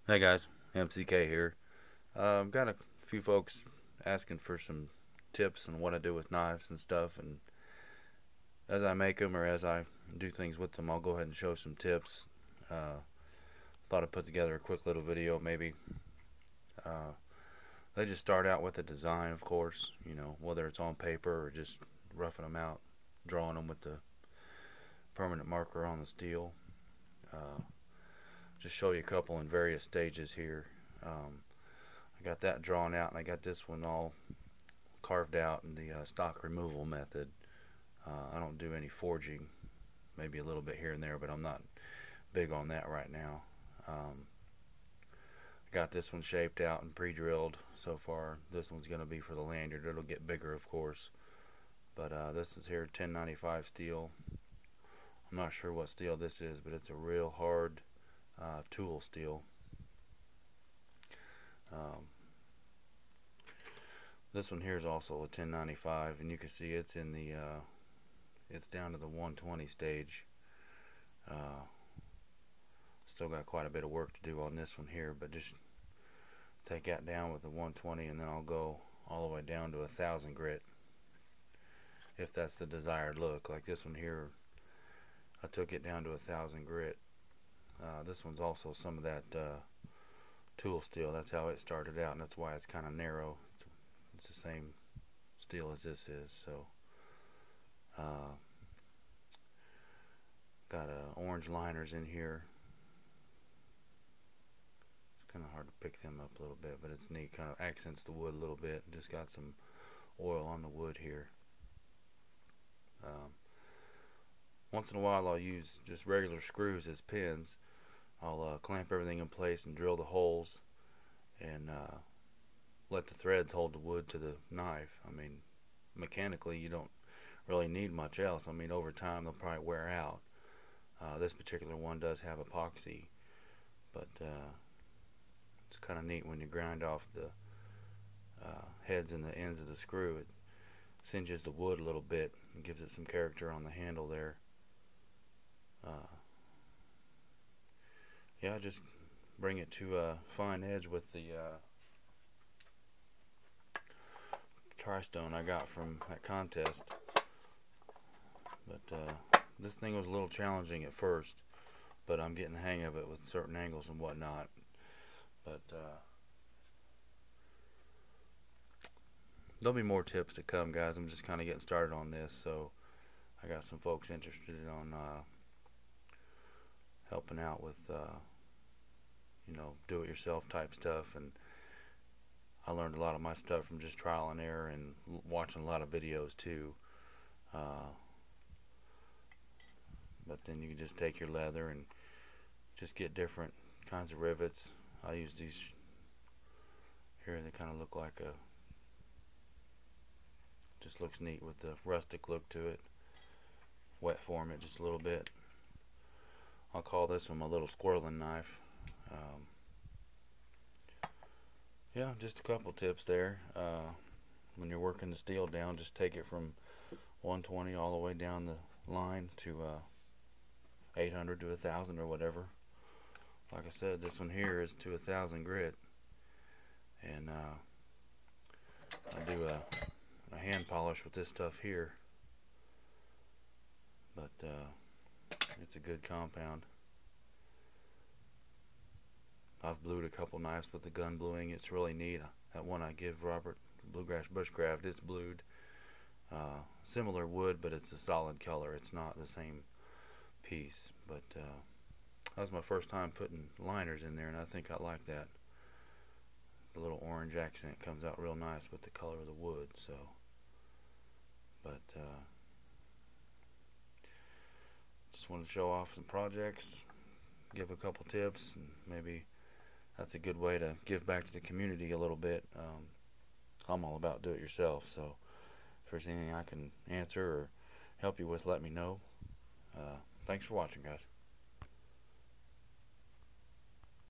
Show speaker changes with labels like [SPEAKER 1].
[SPEAKER 1] Hey guys, MCK here. I've got a few folks asking for some tips on what I do with knives and stuff, and as I make them or as I do things with them, I'll go ahead and show some tips. Uh, Thought I'd put together a quick little video, maybe. Uh, they just start out with a design, of course, whether it's on paper or just roughing them out, drawing them with the permanent marker on the steel. Uh, just show you a couple in various stages here. I got that drawn out, and I got this one all carved out in the stock removal method. I don't do any forging, maybe a little bit here and there, but I'm not big on that right now. I got this one shaped out and pre-drilled so far. This one's going to be for the lanyard. It'll get bigger, of course, but this is here 1095 steel. I'm not sure what steel this is, but it's a real hard tool steel. Um, this one here is also a 1095, and you can see it's in the it's down to the 120 stage. Still got quite a bit of work to do on this one here, but just take that down with the 120, and then I'll go all the way down to 1,000 grit if that's the desired look. Like this one here, I took it down to 1,000 grit. This one's also some of that tool steel. That's how it started out, and that's why it's kind of narrow. It's the same steel as this is. So got orange liners in here. It's kind of hard to pick them up a little bit, but it's neat. Kind of accents the wood a little bit. Just got some oil on the wood here. Once in a while I'll use just regular screws as pins. I'll clamp everything in place and drill the holes, and let the threads hold the wood to the knife. I mean, mechanically you don't really need much else. I mean, over time they'll probably wear out. This particular one does have epoxy, but it's kind of neat when you grind off the heads and the ends of the screw. It singes the wood a little bit and gives it some character on the handle there. Yeah, just bring it to a fine edge with the tri-stone I got from that contest. But this thing was a little challenging at first, but I'm getting the hang of it with certain angles and whatnot. But there'll be more tips to come, guys. I'm just kind of getting started on this, so I got some folks interested on helping out with do-it-yourself type stuff, and I learned a lot of my stuff from just trial and error and watching a lot of videos too. But then you can just take your leather and just get different kinds of rivets. I use these here. They kind of look like just looks neat with the rustic look to it. Wet form it just a little bit. I'll call this one my little squirrelin knife. Yeah, just a couple tips there. When you're working the steel down, just take it from 120 all the way down the line to 800 to 1,000 or whatever. Like I said, this one here is to 1,000 grit, and I do a hand polish with this stuff here, but it's a good compound. I've blued a couple knives with the gun bluing. It's really neat. That one I give Robert, Bluegrass Bushcraft, it's blued. Similar wood, but it's a solid color. It's not the same piece. But that was my first time putting liners in there, and I think I like that. The little orange accent comes out real nice with the color of the wood. So, but just wanted to show off some projects, give a couple tips, and maybe that's a good way to give back to the community a little bit. I'm all about do it yourself, so if there's anything I can answer or help you with, let me know. Thanks for watching, guys.